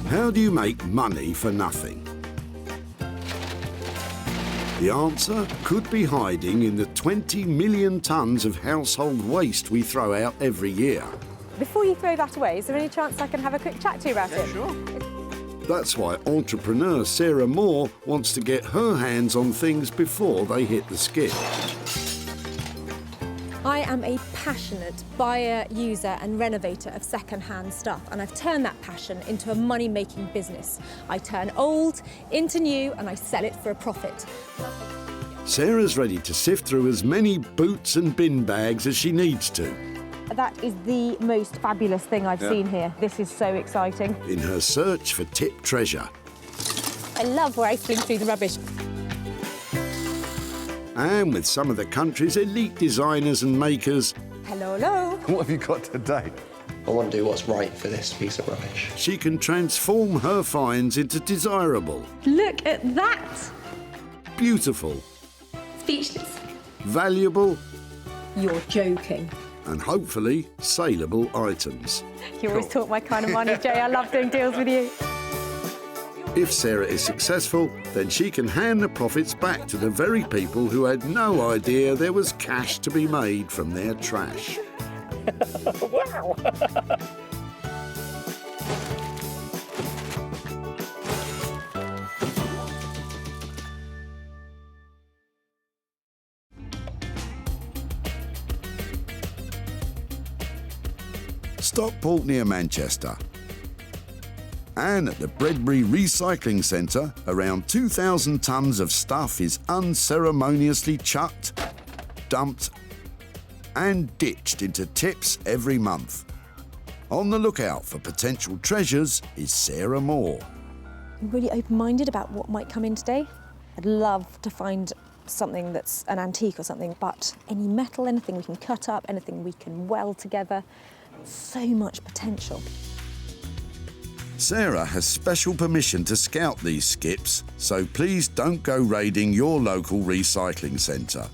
How do you make money for nothing? The answer could be hiding in the 20 million tonnes of household waste we throw out every year. Before you throw that away, is there any chance I can have a quick chat to you about it? Sure. That's why entrepreneur Sarah Moore wants to get her hands on things before they hit the skip. I am a passionate buyer, user and renovator of second-hand stuff, and I've turned that passion into a money-making business. I turn old into new and I sell it for a profit. Sarah's ready to sift through as many boots and bin bags as she needs to. That is the most fabulous thing I've seen here. This is so exciting. In her search for tip treasure. I love where I fling through the rubbish. And with some of the country's elite designers and makers, Hello, hello. What have you got today? I want to do what's right for this piece of rubbish. she can transform her finds into desirable, Look at that. beautiful, Speechless. valuable, You're joking. and hopefully saleable items. You always talk my kind of money, Jay. I love doing deals with you. If Sarah is successful, then she can hand the profits back to the very people who had no idea there was cash to be made from their trash. Wow! Stockport near Manchester. And at the Bredbury Recycling Centre, around 2,000 tonnes of stuff is unceremoniously chucked, dumped and ditched into tips every month. On the lookout for potential treasures is Sarah Moore. I'm really open-minded about what might come in today. I'd love to find something that's an antique or something, but any metal, anything we can cut up, anything we can weld together, so much potential. Sarah has special permission to scout these skips, so please don't go raiding your local recycling centre.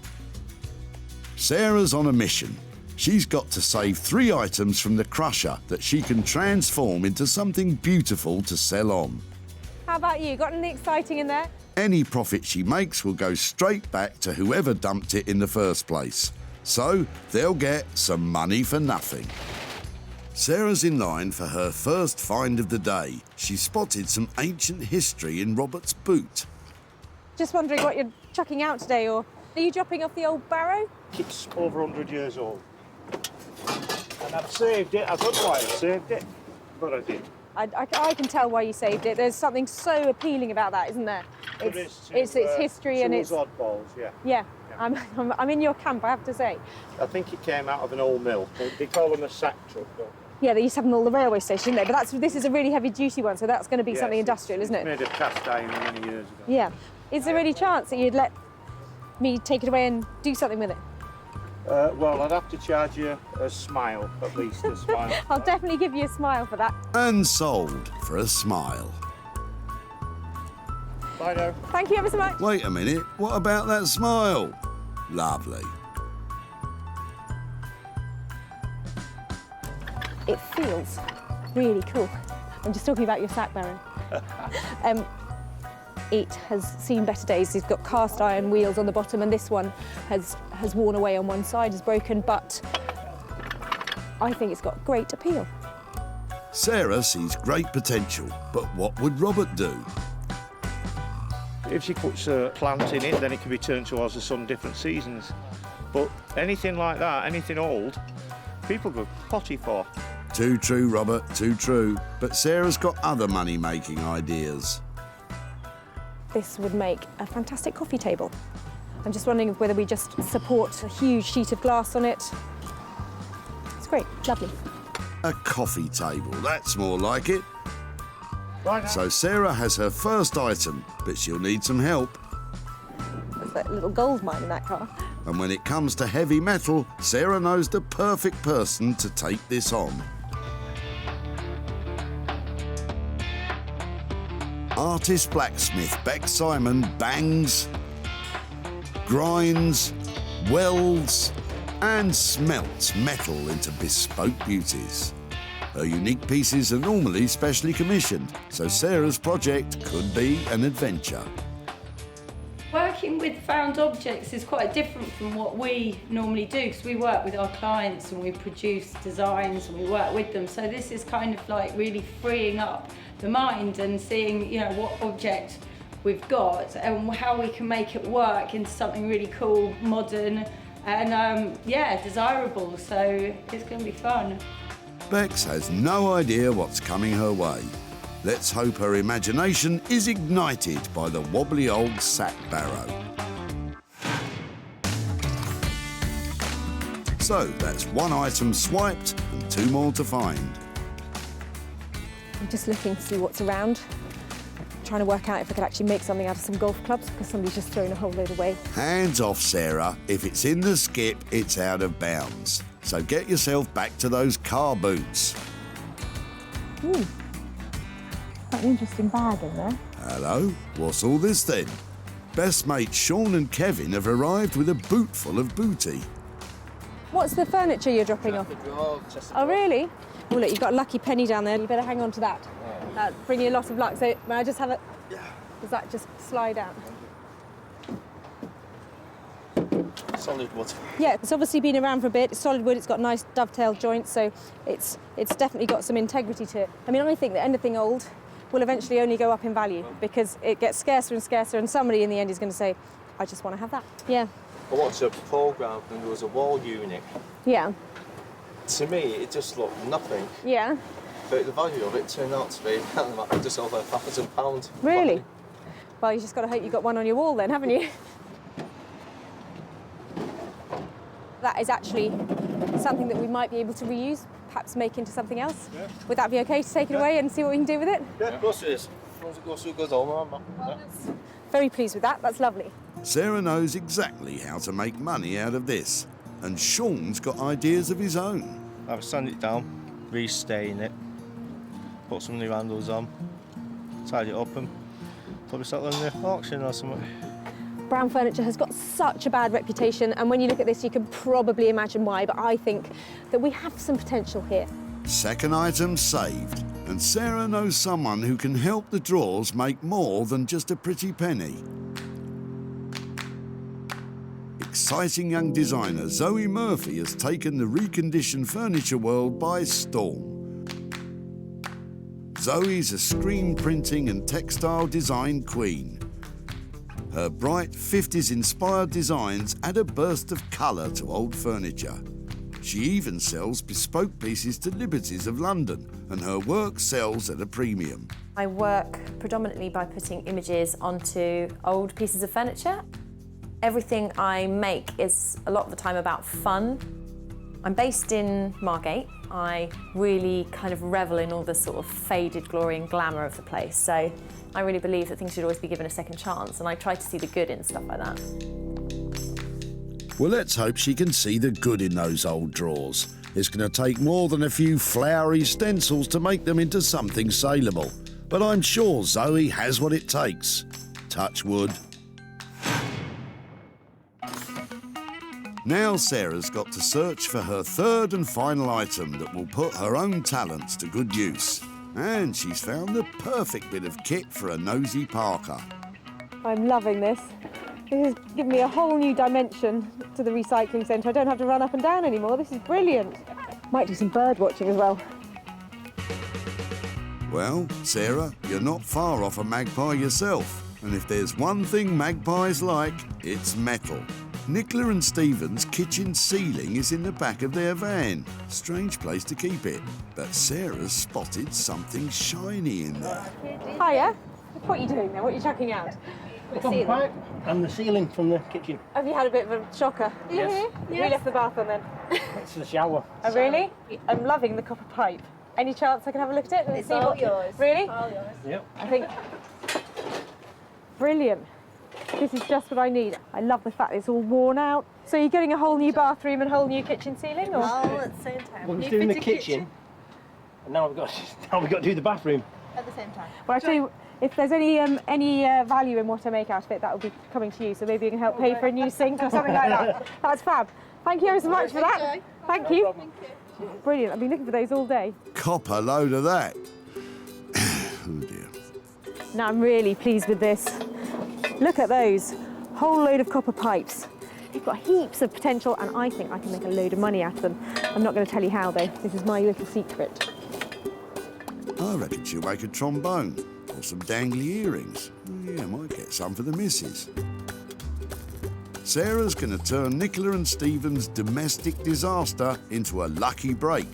Sarah's on a mission. She's got to save 3 items from the crusher that she can transform into something beautiful to sell on. How about you? Got anything exciting in there? Any profit she makes will go straight back to whoever dumped it in the first place. So they'll get some money for nothing. Sarah's in line for her first find of the day. She spotted some ancient history in Robert's boot. Just wondering what you're chucking out today, or are you dropping off the old barrow? It's over 100 years old. And I've saved it. I don't know why I saved it, but I did. I can tell why you saved it. There's something so appealing about that, isn't there? It's history and it's oddballs, yeah. Yeah. I'm in your camp, I have to say. I think it came out of an old mill. They call them a sack truck, though. Yeah, they used to have them all the railway station, didn't they? But this is a really heavy-duty one, so that's going to be something industrial, isn't it? Made of cast iron many years ago. Yeah. Is there any chance that you'd let me take it away and do something with it? Well, I'd have to charge you a smile, at least a smile. I'll definitely give you a smile for that. And sold for a smile. Bye now. Thank you ever so much. Wait a minute, what about that smile? Lovely. It feels really cool. I'm just talking about your sack, Baron. It has seen better days. It's got cast iron wheels on the bottom, and this one has worn away on one side, is broken, but I think it's got great appeal. Sarah sees great potential, but what would Robert do? If she puts a plant in it, then it can be turned towards the sun different seasons. But anything like that, anything old, people go potty for. Too true, Robert, too true. But Sarah's got other money-making ideas. This would make a fantastic coffee table. I'm just wondering whether we just support a huge sheet of glass on it. It's great, lovely. A coffee table, that's more like it. Right now. So Sarah has her first item, but she'll need some help. There's that little gold mine in that car. And when it comes to heavy metal, Sarah knows the perfect person to take this on. Artist blacksmith Beck bangs, grinds, welds and smelts metal into bespoke beauties. Her unique pieces are normally specially commissioned, so Sarah's project could be an adventure. Working with found objects is quite different from what we normally do, because we work with our clients and we produce designs and we work with them. So this is kind of like really freeing up the mind and seeing, you know, what object we've got and how we can make it work into something really cool, modern and yeah, desirable. So it's going to be fun. Bex has no idea what's coming her way. Let's hope her imagination is ignited by the wobbly old sack barrow. So that's one item swiped and 2 more to find. I'm just looking to see what's around. Trying to work out if I could actually make something out of some golf clubs because somebody's just thrown a whole load away. Hands off, Sarah. If it's in the skip, it's out of bounds. So get yourself back to those car boots. Ooh. Quite an interesting bag in there. Hello, what's all this then? Best mates Sean and Kevin have arrived with a boot full of booty. What's the furniture you're dropping off? Oh, really? Well, look, you've got a lucky penny down there. You better hang on to that. That'll bring you a lot of luck. So, may I just have it? Yeah. Does that just slide out? Solid wood. Yeah, it's obviously been around for a bit. It's solid wood. It's got nice dovetail joints, so it's definitely got some integrity to it. I mean, I think that anything old will eventually only go up in value because it gets scarcer and scarcer, and somebody in the end is going to say, I just want to have that. Yeah. I watched a programme and there was a wall unit. Yeah. To me, it just looked nothing. Yeah. But the value of it turned out to be just over £1,000. Really? Well, you just got to hope you got one on your wall then, haven't you? That is actually something that we might be able to reuse, perhaps make into something else. Yeah. Would that be okay to take it away and see what we can do with it? Yeah, of course it is. As long as it goes through good home, Very pleased with that. That's lovely. Sarah knows exactly how to make money out of this, and Sean's got ideas of his own. I've sand it down, restain it, put some new handles on, tidy it up and probably sell it on the auction or something. Brown furniture has got such a bad reputation, and when you look at this you can probably imagine why, but I think that we have some potential here. Second item saved, and Sarah knows someone who can help the drawers make more than just a pretty penny. Exciting young designer Zoe Murphy has taken the reconditioned furniture world by storm. Zoe's a screen printing and textile design queen. Her bright 50s-inspired designs add a burst of colour to old furniture. She even sells bespoke pieces to Liberties of London, and her work sells at a premium. I work predominantly by putting images onto old pieces of furniture. Everything I make is a lot of the time about fun. I'm based in Margate. I really kind of revel in all the sort of faded glory and glamour of the place. So I really believe that things should always be given a second chance, and I try to see the good in stuff like that. Well, let's hope she can see the good in those old drawers. It's going to take more than a few flowery stencils to make them into something saleable. But I'm sure Zoe has what it takes. Touch wood. Now Sarah's got to search for her third and final item that will put her own talents to good use. And she's found the perfect bit of kit for a nosy Parker. I'm loving this. This has given me a whole new dimension to the recycling centre. I don't have to run up and down anymore. This is brilliant. Might do some bird watching as well. Well, Sarah, you're not far off a magpie yourself. And if there's one thing magpies like, it's metal. Nicola and Stephen's kitchen ceiling is in the back of their van. Strange place to keep it. But Sarah's spotted something shiny in there. Hiya. What are you doing there? What are you chucking out? The copper pipe and the ceiling from the kitchen. Have you had a bit of a shocker? Yes. We left the bath on then. It's the shower. Oh, really? I'm loving the copper pipe. Any chance I can have a look at it? And It's see all what... yours. Really? All yours. Yep. I think... Brilliant. This is just what I need. I love the fact it's all worn out. So you're getting a whole new bathroom and a whole new kitchen ceiling, or? All at the same time. Well, we're doing the kitchen, and now we've got to do the bathroom. At the same time. Well, actually, if there's any value in what I make out of it, that will be coming to you. So maybe you can help pay for a new sink or something like that. That's fab. Thank you ever so much for that. Thank you. Thank you. Brilliant. I've been looking for those all day. Copper load of that. Oh dear. Now I'm really pleased with this. Look at those. Whole load of copper pipes. They've got heaps of potential and I think I can make a load of money out of them. I'm not going to tell you how though. This is my little secret. I reckon she'll make a trombone or some dangly earrings. Yeah, might get some for the missus. Sarah's going to turn Nicola and Stephen's domestic disaster into a lucky break.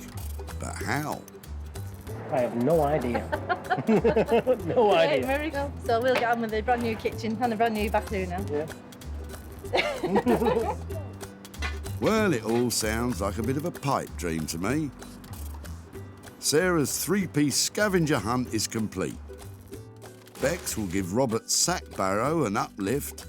But how? I have no idea. No idea. Very cool. So we'll get on with the brand new kitchen and the brand new bathroom now. Yeah. Well, it all sounds like a bit of a pipe dream to me. Sarah's three-piece scavenger hunt is complete. Beck's will give Robert's sack barrow an uplift.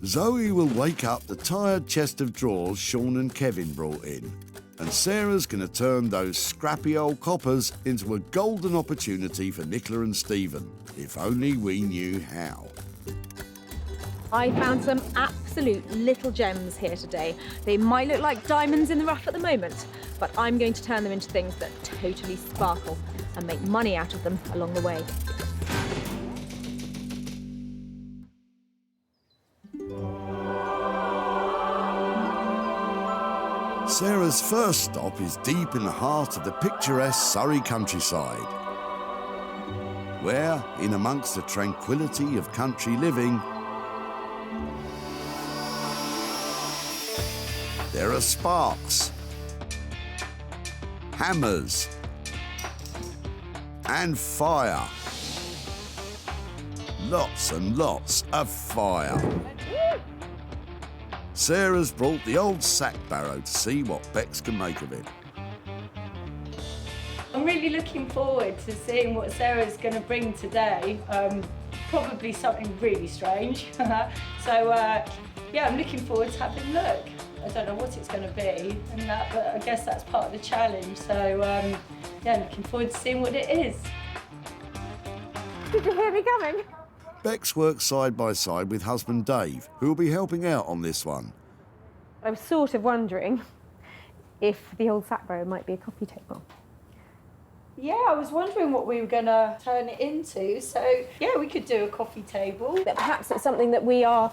Zoe will wake up the tired chest of drawers Sean and Kevin brought in. And Sarah's going to turn those scrappy old coppers into a golden opportunity for Nicola and Stephen. If only we knew how. I found some absolute little gems here today. They might look like diamonds in the rough at the moment, but I'm going to turn them into things that totally sparkle and make money out of them along the way. Sarah's first stop is deep in the heart of the picturesque Surrey countryside, where, in amongst the tranquility of country living, there are sparks, hammers, and fire. Lots and lots of fire. Sarah's brought the old sack barrow to see what Bex can make of it. I'm really looking forward to seeing what Sarah's going to bring today. Probably something really strange. Yeah, I'm looking forward to having a look. I don't know what it's going to be, but I guess that's part of the challenge. So yeah, looking forward to seeing what it is. Did you hear me coming? Bex works side by side with husband Dave, who will be helping out on this one. I was sort of wondering if the old sack barrow might be a coffee table. Yeah, I was wondering what we were going to turn it into. So yeah, we could do a coffee table. But perhaps it's something that we are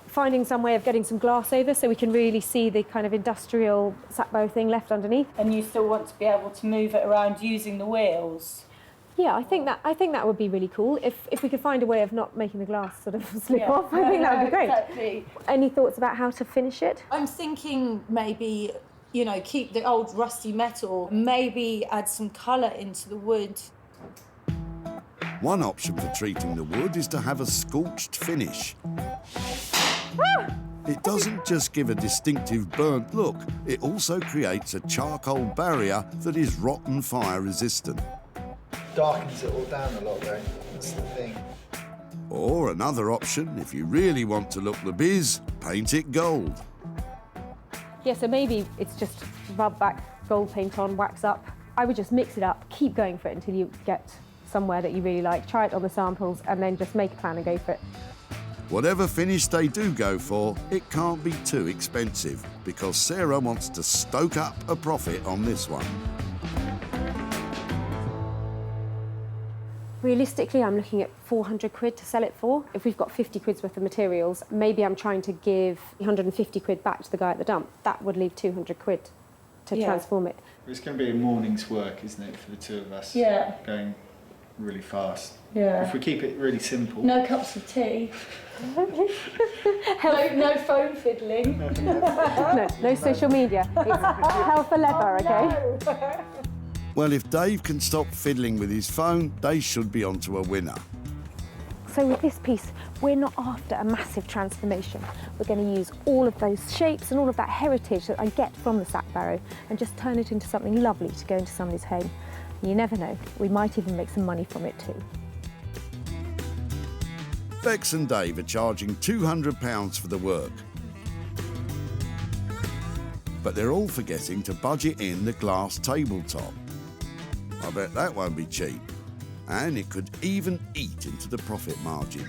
finding some way of getting some glass over so we can really see the kind of industrial sack barrow thing left underneath. And you still want to be able to move it around using the wheels. Yeah, I think that would be really cool. If we could find a way of not making the glass sort of slip off, I think that would be great. Exactly. Any thoughts about how to finish it? I'm thinking maybe, you know, keep the old rusty metal, maybe add some colour into the wood. One option for treating the wood is to have a scorched finish. It doesn't just give a distinctive burnt look, it also creates a charcoal barrier that is rotten fire resistant. Darkens it all down a lot though, that's the thing. Or another option, if you really want to look the biz, paint it gold. Yeah, so maybe it's just rub back, gold paint on, wax up. I would just mix it up, keep going for it until you get somewhere that you really like. Try it on the samples and then just make a plan and go for it. Whatever finish they do go for, it can't be too expensive because Sarah wants to stoke up a profit on this one. Realistically, I'm looking at 400 quid to sell it for. If we've got 50 quid's worth of materials, maybe I'm trying to give 150 quid back to the guy at the dump. That would leave 200 quid to transform it. It's going to be a morning's work, isn't it, for the two of us? Yeah. Going really fast. Yeah. If we keep it really simple. No cups of tea. no phone fiddling. No social media. It's hell for leather, okay? No. Well, if Dave can stop fiddling with his phone, they should be onto a winner. So with this piece, we're not after a massive transformation. We're going to use all of those shapes and all of that heritage that I get from the sack barrow and just turn it into something lovely to go into somebody's home. You never know, we might even make some money from it too. Bex and Dave are charging £200 for the work. But they're all forgetting to budget in the glass tabletop. I bet that won't be cheap. And it could even eat into the profit margin.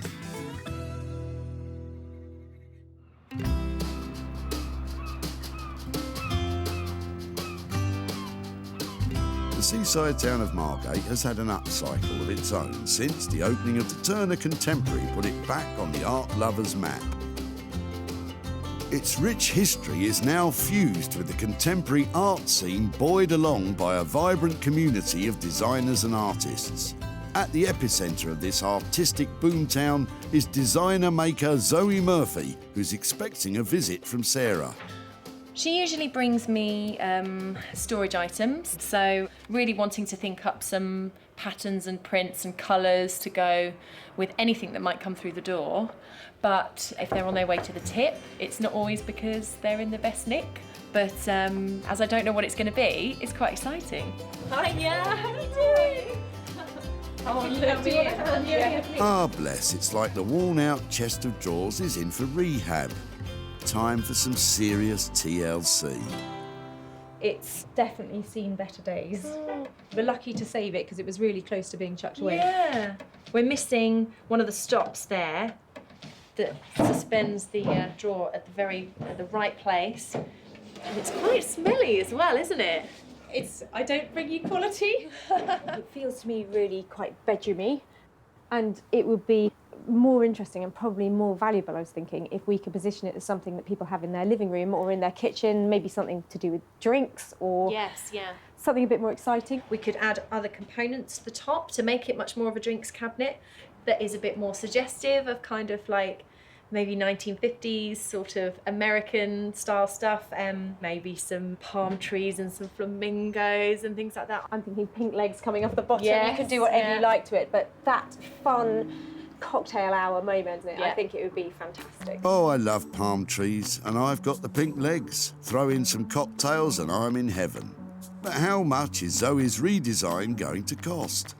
The seaside town of Margate has had an upcycle of its own since the opening of the Turner Contemporary put it back on the art lovers' map. Its rich history is now fused with the contemporary art scene buoyed along by a vibrant community of designers and artists. At the epicentre of this artistic boomtown is designer maker Zoe Murphy, who's expecting a visit from Sarah. She usually brings me storage items, so really wanting to think up some patterns and prints and colours to go with anything that might come through the door. But if they're on their way to the tip, it's not always because they're in the best nick. But as I don't know what it's going to be, it's quite exciting. Hi, yeah, how are you doing? Ah, bless, it's like the worn-out chest of drawers is in for rehab. Time for some serious TLC. It's definitely seen better days. We're lucky to save it because it was really close to being chucked away. Yeah. We're missing one of the stops there that suspends the drawer at the right place. And it's quite smelly as well, isn't it? I don't bring you quality. It feels to me really quite bedroomy, and it would be more interesting and probably more valuable, I was thinking, if we could position it as something that people have in their living room or in their kitchen, maybe something to do with drinks or something a bit more exciting. We could add other components to the top to make it much more of a drinks cabinet that is a bit more suggestive of kind of like maybe 1950s sort of American style stuff, maybe some palm trees and some flamingos and things like that. I'm thinking pink legs coming off the bottom. Yes, you can do whatever you like to it, but that fun cocktail hour moment, isn't it? I think it would be fantastic. Oh, I love palm trees, and I've got the pink legs. Throw in some cocktails and I'm in heaven. But how much is Zoe's redesign going to cost?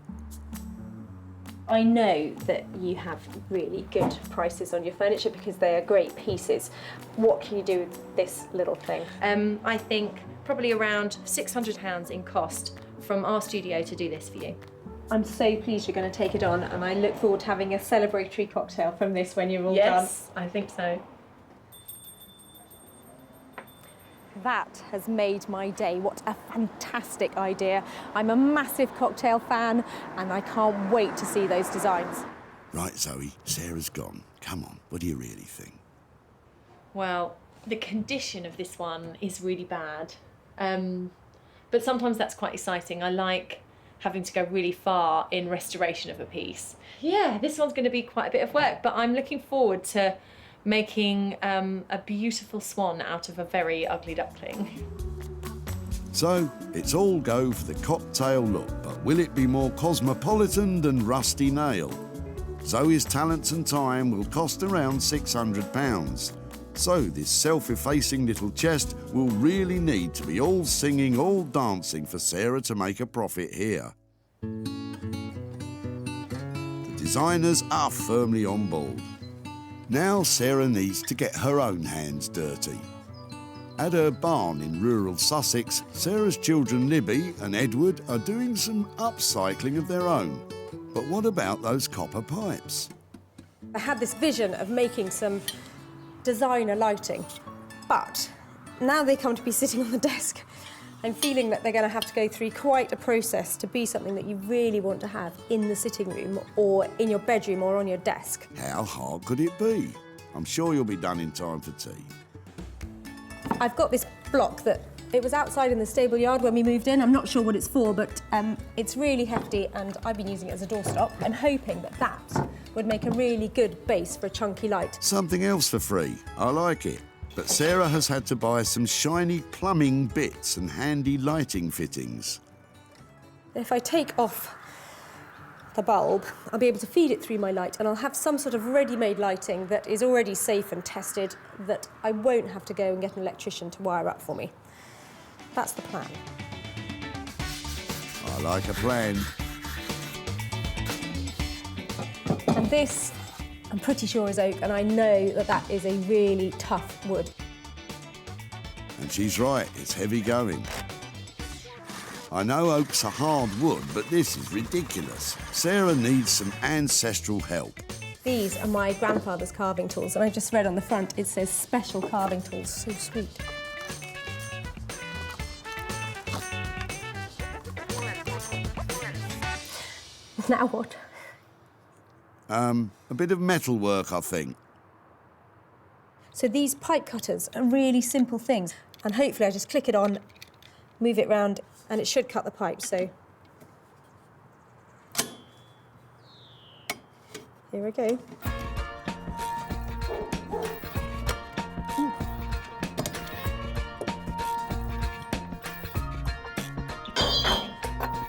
I know that you have really good prices on your furniture because they are great pieces. What can you do with this little thing? I think probably around £600 in cost from our studio to do this for you. I'm so pleased you're going to take it on, and I look forward to having a celebratory cocktail from this when you're all done. Yes, I think so. That has made my day. What a fantastic idea. I'm a massive cocktail fan, and I can't wait to see those designs. Right, Zoe, Sarah's gone. Come on, what do you really think? Well, the condition of this one is really bad. But sometimes that's quite exciting. I like having to go really far in restoration of a piece. Yeah, this one's going to be quite a bit of work, but I'm looking forward to making a beautiful swan out of a very ugly duckling. So, it's all go for the cocktail look, but will it be more cosmopolitan than Rusty Nail? Zoe's talents and time will cost around £600. So this self-effacing little chest will really need to be all singing, all dancing for Sarah to make a profit here. The designers are firmly on board. Now Sarah needs to get her own hands dirty. At her barn in rural Sussex, Sarah's children Libby and Edward are doing some upcycling of their own. But what about those copper pipes? I had this vision of making some designer lighting, but now they come to be sitting on the desk. I'm feeling that they're going to have to go through quite a process to be something that you really want to have in the sitting room or in your bedroom or on your desk. How hard could it be? I'm sure you'll be done in time for tea. I've got this block that it was outside in the stable yard when we moved in. I'm not sure what it's for, but it's really hefty and I've been using it as a doorstop. I'm hoping that that would make a really good base for a chunky light. Something else for free. I like it. But Sarah has had to buy some shiny plumbing bits and handy lighting fittings. If I take off the bulb, I'll be able to feed it through my light and I'll have some sort of ready-made lighting that is already safe and tested that I won't have to go and get an electrician to wire up for me. That's the plan. I like a plan. And this, I'm pretty sure is oak, and I know that that is a really tough wood. And she's right, it's heavy going. I know oak's a hard wood, but this is ridiculous. Sarah needs some ancestral help. These are my grandfather's carving tools, and I just read on the front it says special carving tools. So sweet. Now what? A bit of metal work, I think. So these pipe cutters are really simple things, and hopefully I just click it on, move it round, and it should cut the pipe, so... Here we go.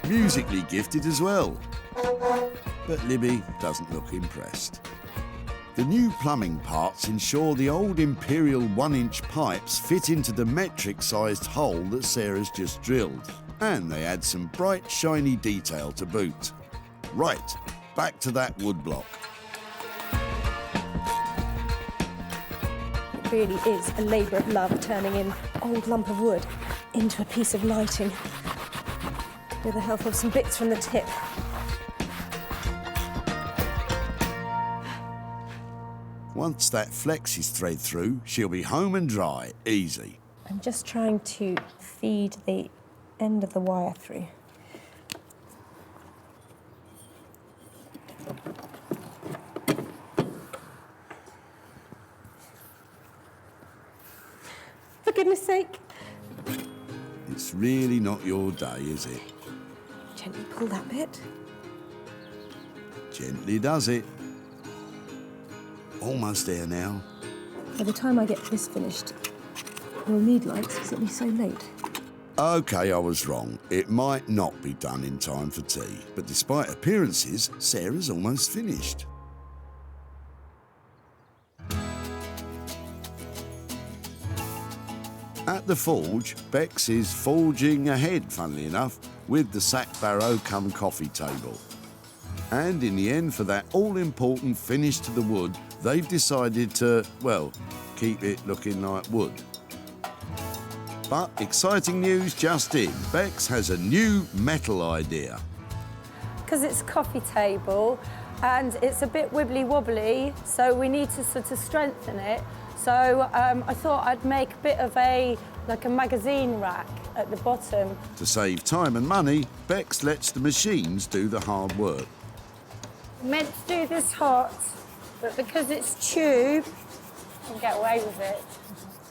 Musically gifted as well. But Libby doesn't look impressed. The new plumbing parts ensure the old Imperial 1-inch pipes fit into the metric-sized hole that Sarah's just drilled. And they add some bright, shiny detail to boot. Right, back to that wood block. It really is a labour of love turning an old lump of wood into a piece of lighting with the help of some bits from the tip. Once that flex is thread through, she'll be home and dry, easy. I'm just trying to feed the end of the wire through. For goodness sake. It's really not your day, is it? Gently pull that bit. Gently does it. Almost there now. By the time I get this finished, we'll need lights because it'll be so late. OK, I was wrong. It might not be done in time for tea, but despite appearances, Sarah's almost finished. At the forge, Beck's is forging ahead, funnily enough, with the sack barrow come coffee table. And in the end, for that all-important finish to the wood, they've decided to, well, keep it looking like wood. But exciting news just in. Beck's has a new metal idea. Because it's a coffee table and it's a bit wibbly-wobbly, so we need to sort of strengthen it. So I thought I'd make a bit of a magazine rack at the bottom. To save time and money, Beck's lets the machines do the hard work. Meant to do this hot, but because it's tube, I can get away with it.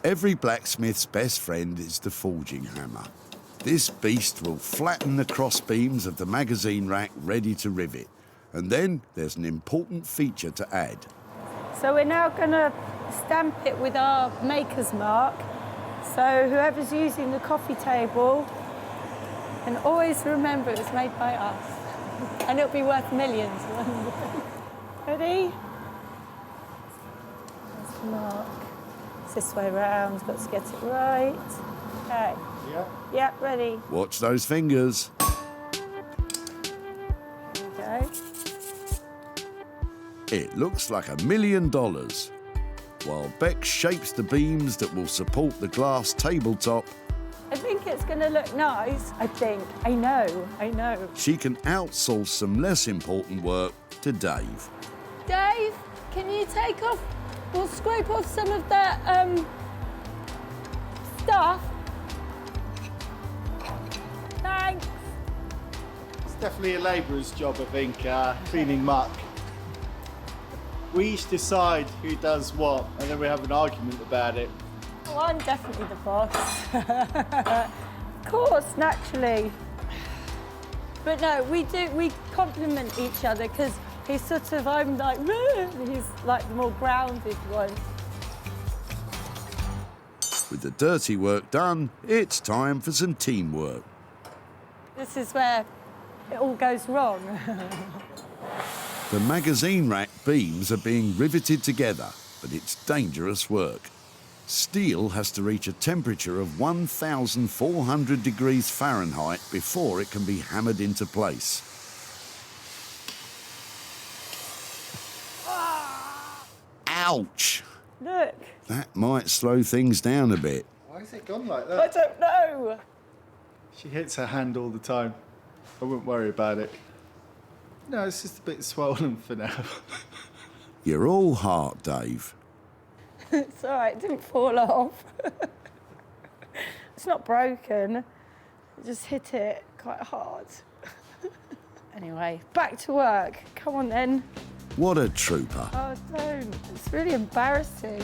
Every blacksmith's best friend is the forging hammer. This beast will flatten the cross beams of the magazine rack ready to rivet. And then there's an important feature to add. So we're now going to stamp it with our maker's mark. So whoever's using the coffee table can always remember it was made by us. And it'll be worth millions. Ready? There's the mark. It's this way round, got to get it right. Okay. Yeah. Yeah, ready. Watch those fingers. There we go. It looks like $1 million. While Beck shapes the beams that will support the glass tabletop, I think it's going to look nice. I think. I know. she can outsource some less important work to Dave. Dave, can you take off, we'll scrape off some of that stuff. Thanks. It's definitely a labourer's job, I think, cleaning muck. We each decide who does what, and then we have an argument about it. Well, I'm definitely the boss. Of course, naturally. But no, we complement each other because he's sort of, I'm like, and he's like the more grounded one. With the dirty work done, it's time for some teamwork. This is where it all goes wrong. The magazine rack beams are being riveted together, but it's dangerous work. Steel has to reach a temperature of 1,400 degrees Fahrenheit before it can be hammered into place. Ouch! Look. That might slow things down a bit. Why has it gone like I that? don't know. She hits her hand all the time. I wouldn't worry about it. No, it's just a bit swollen for now. You're all heart, Dave. It's all right, it didn't fall off. It's not broken. I just hit it quite hard. Anyway, back to work. Come on then. What a trooper. Oh, don't. It's really embarrassing.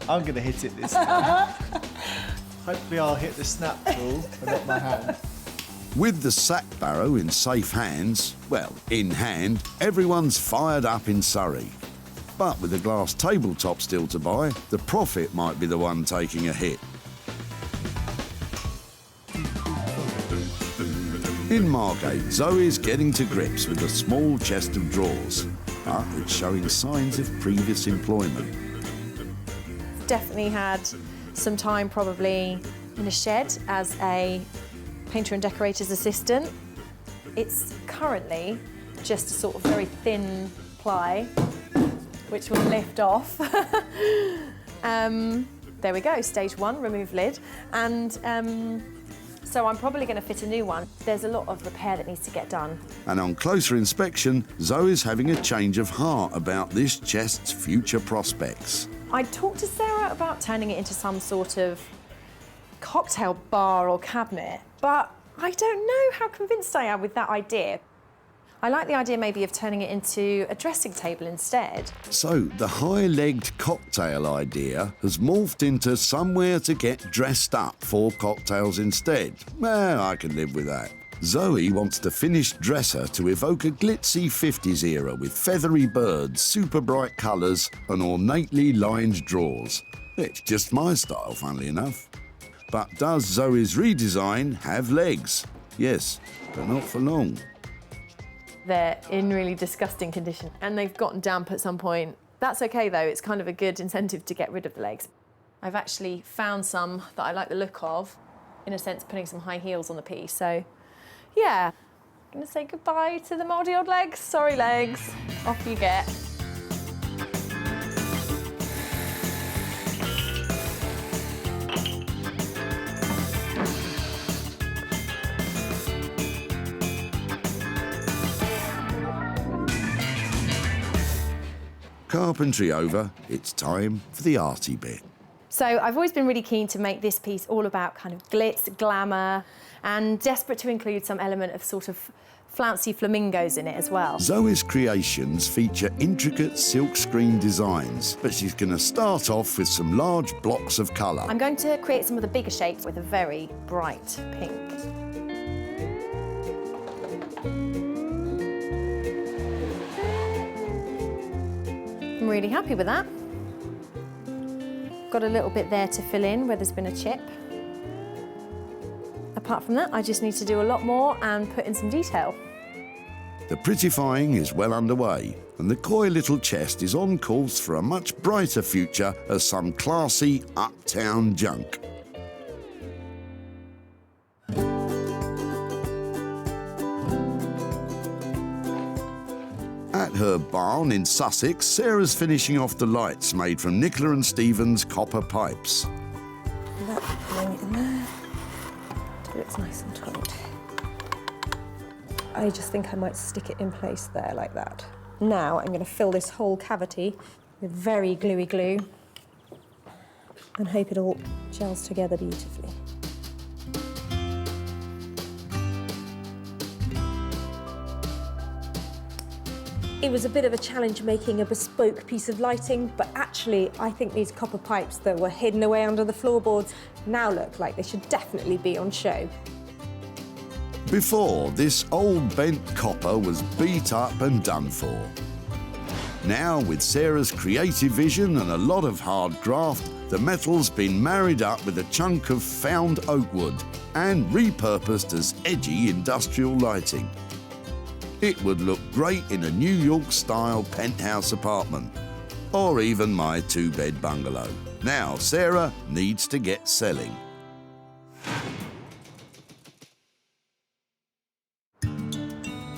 I'm going to hit it this time. Hopefully I'll hit the snap tool and not my hand. With the sack barrow in safe hands, well, in hand, everyone's fired up in Surrey. But with a glass tabletop still to buy, the profit might be the one taking a hit. In Margate, Zoe's getting to grips with a small chest of drawers, but it's showing signs of previous employment. Definitely had some time probably in a shed as a painter and decorator's assistant. It's currently just a sort of very thin ply, which will lift off. There we go, stage one, remove lid. And so I'm probably going to fit a new one. There's a lot of repair that needs to get done. And on closer inspection, Zoe's having a change of heart about this chest's future prospects. I talked to Sarah about turning it into some sort of cocktail bar or cabinet, but I don't know how convinced I am with that idea. I like the idea maybe of turning it into a dressing table instead. So the high-legged cocktail idea has morphed into somewhere to get dressed up for cocktails instead. Well, I can live with that. Zoe wants the finished dresser to evoke a glitzy 50s era with feathery birds, super bright colours and ornately lined drawers. It's just my style, funnily enough. But does Zoe's redesign have legs? Yes, but not for long. They're in really disgusting condition and they've gotten damp at some point. That's okay though, it's kind of a good incentive to get rid of the legs. I've actually found some that I like the look of, in a sense putting some high heels on the piece, so yeah. I'm gonna say goodbye to the mouldy old legs. Sorry legs, off you get. Carpentry over, it's time for the arty bit. So I've always been really keen to make this piece all about kind of glitz, glamour, and desperate to include some element of sort of flouncy flamingos in it as well. Zoe's creations feature intricate silkscreen designs, but she's going to start off with some large blocks of colour. I'm going to create some of the bigger shapes with a very bright pink. I'm really happy with that. Got a little bit there to fill in where there's been a chip. Apart from that, I just need to do a lot more and put in some detail. The prettifying is well underway, and the coy little chest is on course for a much brighter future as some classy uptown junk. At her barn in Sussex, Sarah's finishing off the lights made from Nicola and Stephen's copper pipes. That going in there. It looks nice and taut. I just think I might stick it in place there like that. Now I'm going to fill this whole cavity with very gluey glue and hope it all gels together beautifully. It was a bit of a challenge making a bespoke piece of lighting, but actually I think these copper pipes that were hidden away under the floorboards now look like they should definitely be on show. Before, this old bent copper was beat up and done for. Now, with Sarah's creative vision and a lot of hard graft, the metal's been married up with a chunk of found oak wood and repurposed as edgy industrial lighting. It would look great in a New York-style penthouse apartment, or even my two-bed bungalow. Now, Sarah needs to get selling.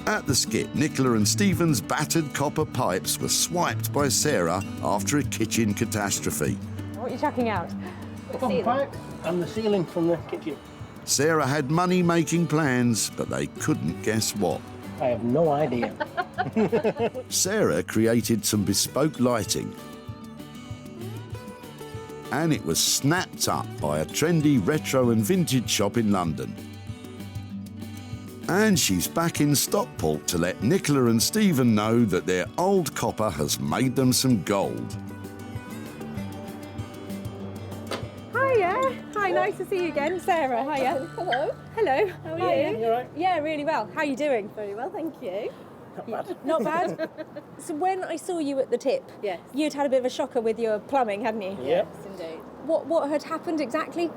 At the skip, Nicola and Stephen's battered copper pipes were swiped by Sarah after a kitchen catastrophe. What are you chucking out? The copper pipe and the ceiling from the kitchen. Sarah had money-making plans, but they couldn't guess what. I have no idea. Sarah created some bespoke lighting, and it was snapped up by a trendy retro and vintage shop in London. And she's back in Stockport to let Nicola and Stephen know that their old copper has made them some gold. Hiya. Hi, nice to see you again. Sarah, hiya. Hello. Hello. How are you? You all right? Yeah, really well. How are you doing? Very well, thank you. Not bad. So when I saw you at the tip, Yes. you'd had a bit of a shocker with your plumbing, hadn't you? Yep. Yes, indeed. What had happened exactly?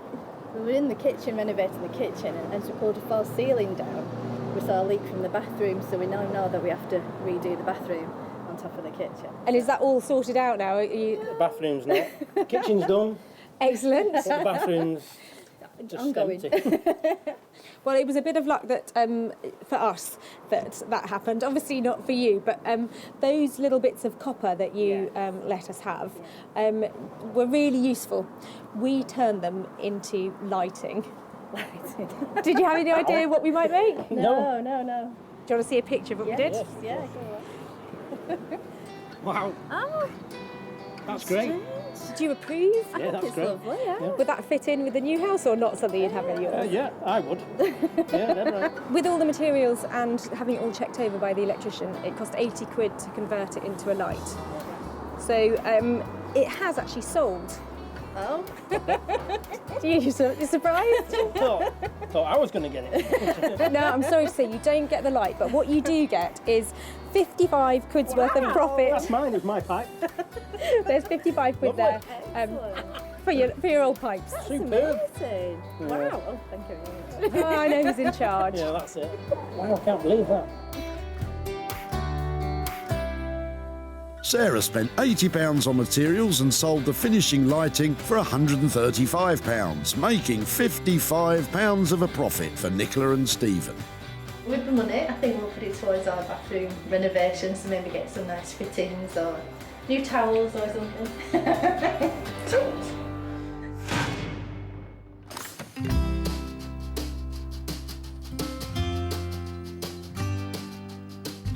We were in the kitchen, renovating the kitchen, and as we pulled a false ceiling down, we saw a leak from the bathroom, so we now know that we have to redo the bathroom on top of the kitchen. And is that all sorted out now? Are you... The bathroom's not. The kitchen's done. Excellent. But the bathroom's just Ongoing. empty. Well, it was a bit of luck that for us that happened. Obviously not for you, but those little bits of copper that you let us have were really useful. We turned them into lighting. Did you have any idea what we might make? No. Do you want to see a picture of what we did? Yes, yeah, go on. Wow. Oh, That's great. Did you approve? Yeah, that's it's great. lovely, yeah. Would that fit in with the new house or not something you'd have in yours? Yeah, I would. Yeah, definitely. With all the materials and having it all checked over by the electrician, it cost 80 quid to convert it into a light. So it has actually sold. Oh. You're surprised? Thought I was going to get it. No, I'm sorry to say you don't get the light, but what you do get is 55 quid's worth of profit. That's mine, it's my pipe. There's 55 quid there for your old pipes. Superb. Amazing. Yeah. Wow. Oh, thank you very much. Oh, I know who's in charge. Yeah, that's it. Wow, I can't believe that. Sarah spent £80 on materials and sold the finishing lighting for £135, making £55 of a profit for Nicola and Stephen. With the money, I think we'll put it towards our bathroom renovations, so maybe get some nice fittings or new towels or something.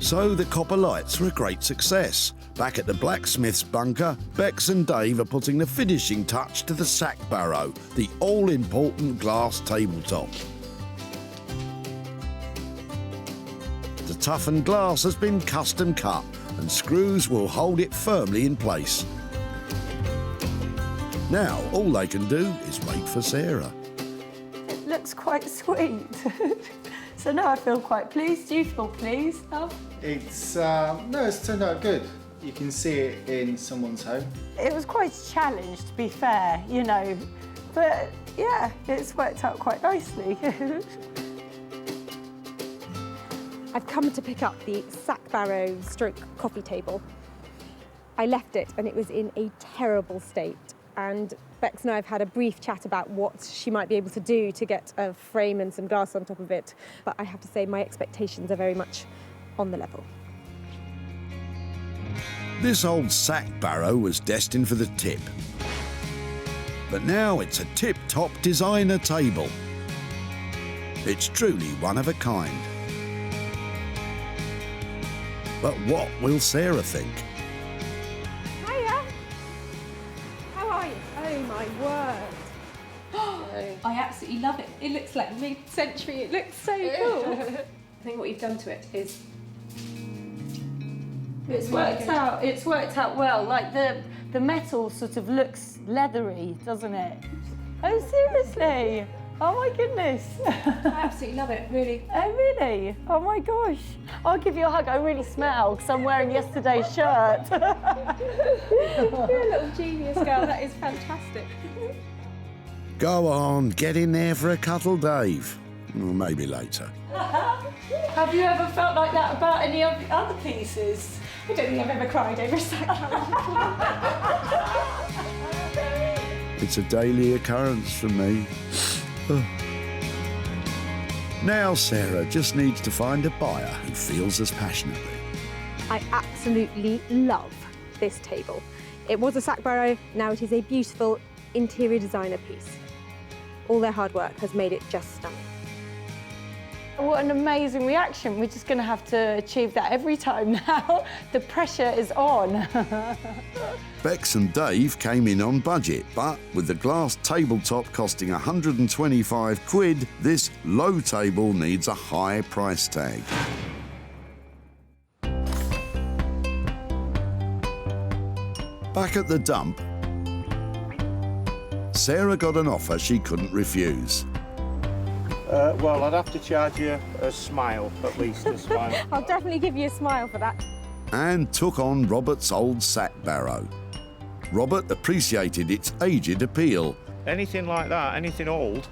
So the copper lights were a great success. Back at the Blacksmith's bunker, Bex and Dave are putting the finishing touch to the sack barrow, the all-important glass tabletop. The toughened glass has been custom cut and screws will hold it firmly in place. Now all they can do is wait for Sarah. It looks quite sweet. So now I feel quite pleased. Do you feel pleased, love? It's turned out good. You can see it in someone's home. It was quite a challenge, to be fair, you know, but yeah, it's worked out quite nicely. I've come to pick up the sack barrow stroke coffee table. I left it and it was in a terrible state. And Bex and I have had a brief chat about what she might be able to do to get a frame and some glass on top of it. But I have to say my expectations are very much on the level. This old sack barrow was destined for the tip. But now it's a tip-top designer table. It's truly one of a kind. But what will Sarah think? Hiya! How are you? Oh my word! I absolutely love it. It looks like mid-century. It looks so cool. I think what you've done to it is It's worked out. It's worked out well. Like the metal sort of looks leathery, doesn't it? Oh, seriously? Oh my goodness. I absolutely love it, really. Oh really? Oh my gosh. I'll give you a hug. I really smell because I'm wearing yesterday's shirt. You're a little genius girl. That is fantastic. Go on, get in there for a cuddle, Dave. Or maybe later. Have you ever felt like that about any of the other pieces? I don't think I've ever cried over a sack barrow. It's a daily occurrence for me. Now Sarah just needs to find a buyer who feels as passionately. I absolutely love this table. It was a sack barrow, now it is a beautiful interior designer piece. All their hard work has made it just stunning. What an amazing reaction. We're just going to have to achieve that every time now. The pressure is on. Bex and Dave came in on budget, but with the glass tabletop costing 125 quid, this low table needs a high price tag. Back at the dump, Sarah got an offer she couldn't refuse. Well, I'd have to charge you a smile, at least a smile. I'll definitely give you a smile for that. And took on Robert's old sack barrow. Robert appreciated its aged appeal. Anything like that, anything old,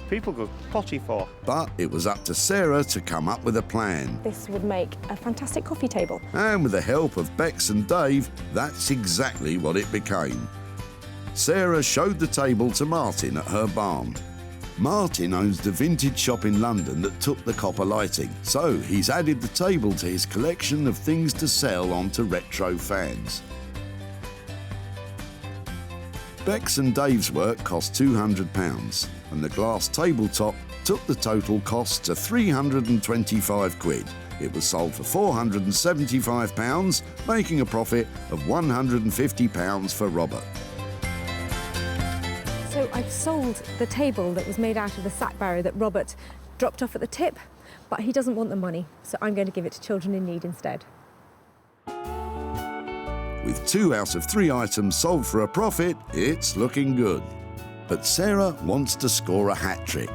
people go potty for. But it was up to Sarah to come up with a plan. This would make a fantastic coffee table. And with the help of Bex and Dave, that's exactly what it became. Sarah showed the table to Martin at her barn. Martin owns the vintage shop in London that took the copper lighting, so he's added the table to his collection of things to sell on to retro fans. Bex and Dave's work cost £200, and the glass tabletop took the total cost to 325 quid. It was sold for £475, making a profit of £150 for Robert. So I've sold the table that was made out of the sack barrow that Robert dropped off at the tip, but he doesn't want the money, so I'm going to give it to children in need instead. With 2 out of 3 items sold for a profit, it's looking good. But Sarah wants to score a hat-trick.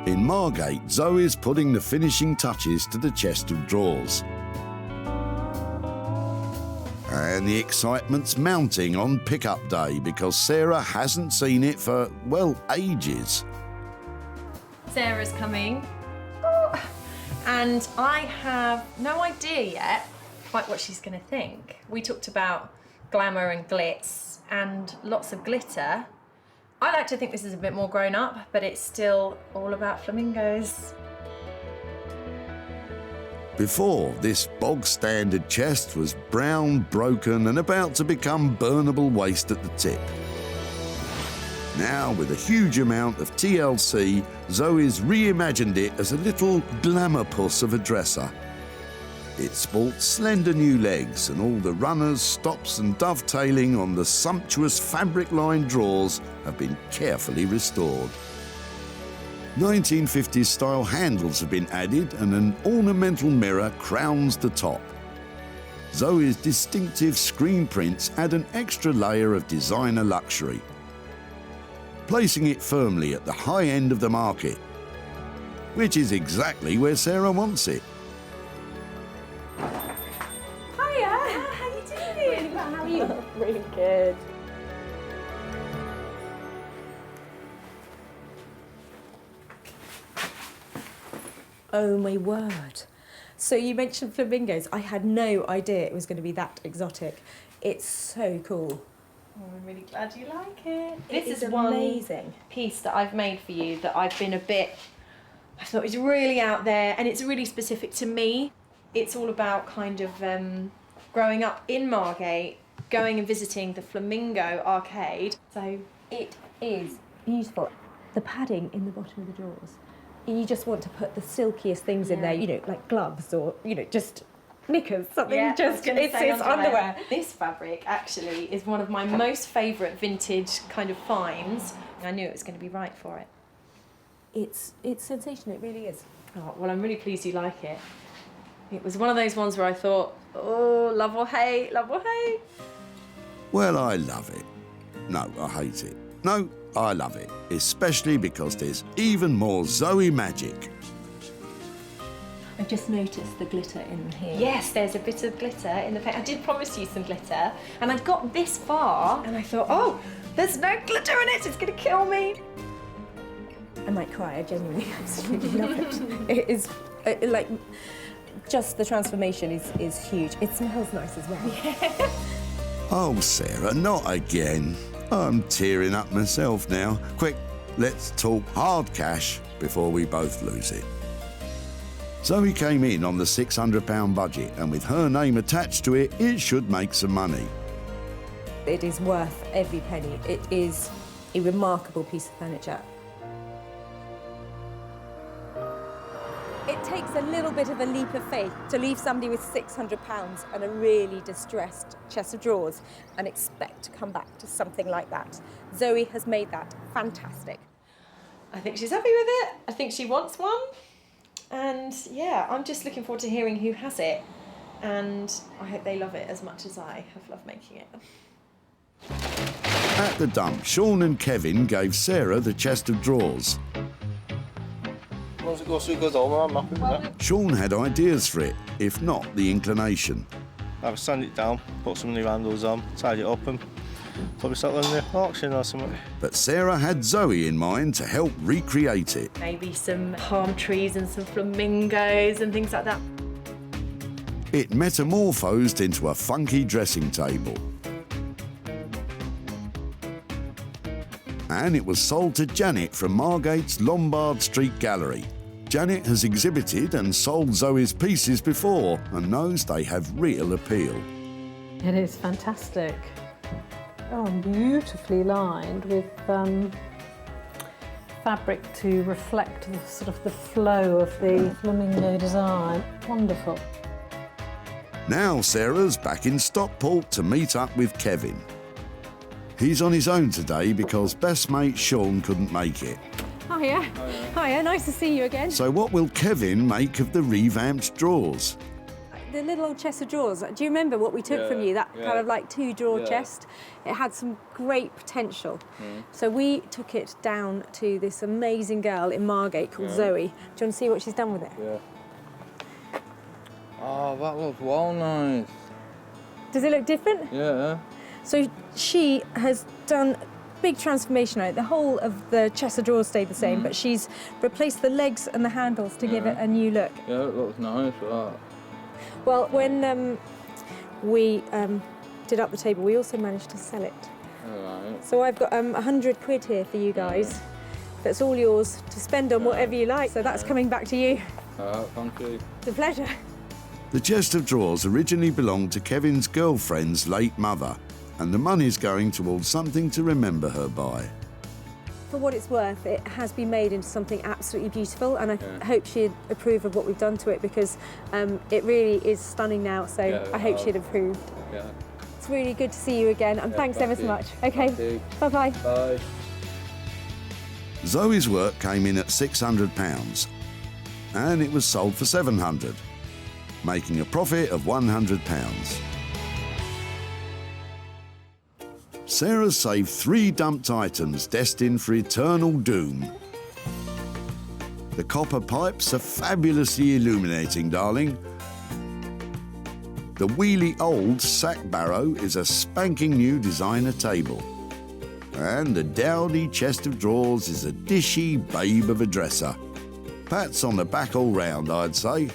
In Margate, Zoe's putting the finishing touches to the chest of drawers. And the excitement's mounting on pickup day because Sarah hasn't seen it for, well, ages. Sarah's coming. Oh, and I have no idea yet quite what she's going to think. We talked about glamour and glitz and lots of glitter. I like to think this is a bit more grown up, but it's still all about flamingos. Before, this bog-standard chest was brown, broken and about to become burnable waste at the tip. Now, with a huge amount of TLC, Zoe's reimagined it as a little glamour puss of a dresser. It sports slender new legs and all the runners, stops and dovetailing on the sumptuous fabric-lined drawers have been carefully restored. 1950s style handles have been added and an ornamental mirror crowns the top. Zoe's distinctive screen prints add an extra layer of designer luxury, placing it firmly at the high end of the market, which is exactly where Sarah wants it. Hiya, how you doing? How are you? Really good. Oh my word. So you mentioned flamingos. I had no idea it was going to be that exotic. It's so cool. Oh, I'm really glad you like it. It This is is one amazing. piece that I've made for you that I've been I thought it was really out there and it's really specific to me. It's all about kind of growing up in Margate, going and visiting the Flamingo arcade. So It is beautiful. The padding in the bottom of the drawers. You just want to put the silkiest things in there, you know, like gloves or, you know, just knickers, something just, it's underwear. This fabric actually is one of my most favourite vintage kind of finds. I knew it was going to be right for it. It's sensational, it really is. Oh, well, I'm really pleased you like it. It was one of those ones where I thought, oh, love or hate, love or hate. Well, I love it. No, I hate it. No, I love it, especially because there's even more Zoe magic. I've just noticed the glitter in here. Yes, there's a bit of glitter in the paint. I did promise you some glitter, and I'd got this far, and I thought, oh, there's no glitter in it, it's going to kill me. I might cry, I genuinely absolutely love it. It is, like, just the transformation is huge. It smells nice as well. Yeah. Oh, Sarah, not again. I'm tearing up myself now. Quick, let's talk hard cash before we both lose it. Zoe came in on the £600 budget, and with her name attached to it, it should make some money. It is worth every penny. It is a remarkable piece of furniture. It takes a little bit of a leap of faith to leave somebody with £600 and a really distressed chest of drawers and expect to come back to something like that. Zoe has made that fantastic. I think she's happy with it. I think she wants one. And yeah, I'm just looking forward to hearing who has it. And I hope they love it as much as I have loved making it. At the dump, Sean and Kevin gave Sarah the chest of drawers. Once it goes through, it goes over. I'm happy with that. Sean had ideas for it, if not the inclination. I've sand it down, put some new handles on, tidy it up and probably settle in the auction or something. But Sarah had Zoe in mind to help recreate it. Maybe some palm trees and some flamingos and things like that. It metamorphosed into a funky dressing table. And it was sold to Janet from Margate's Lombard Street Gallery. Janet has exhibited and sold Zoe's pieces before and knows they have real appeal. It is fantastic. Oh, beautifully lined with fabric to reflect the sort of the flow of the flamingo design. Wonderful. Now Sarah's back in Stockport to meet up with Kevin. He's on his own today because best mate Sean couldn't make it. Hiya. Hiya, nice to see you again. So what will Kevin make of the revamped drawers? The little old chest of drawers, do you remember what we took from you? That kind of like 2-drawer chest? It had some great potential. So we took it down to this amazing girl in Margate called Zoe. Do you want to see what she's done with it? Yeah. Oh, that looks well nice. Does it look different? Yeah. So she has done big transformation on it. The whole of the chest of drawers stayed the same, but she's replaced the legs and the handles to give it a new look. Yeah, it looks nice, that. Well, when we did up the table, we also managed to sell it. Alright. So I've got £100 here for you guys. That's all yours to spend on whatever you like. So that's coming back to you. Thank you. It's a pleasure. The chest of drawers originally belonged to Kevin's girlfriend's late mother, and the money's going towards something to remember her by. For what it's worth, it has been made into something absolutely beautiful, and I hope she'd approve of what we've done to it, because it really is stunning now, so I hope she'd approve. Yeah. It's really good to see you again, and thanks ever so much. Okay, bye-bye. Bye. Zoe's work came in at £600, and it was sold for £700, making a profit of £100. Sarah saved 3 dumped items destined for eternal doom. The copper pipes are fabulously illuminating, darling. The wheelie old sack barrow is a spanking new designer table. And the dowdy chest of drawers is a dishy babe of a dresser. Pats on the back all round, I'd say.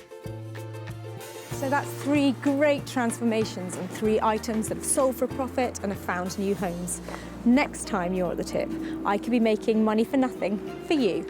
So that's 3 great transformations and 3 items that have sold for a profit and have found new homes. Next time you're at the tip, I could be making money for nothing for you.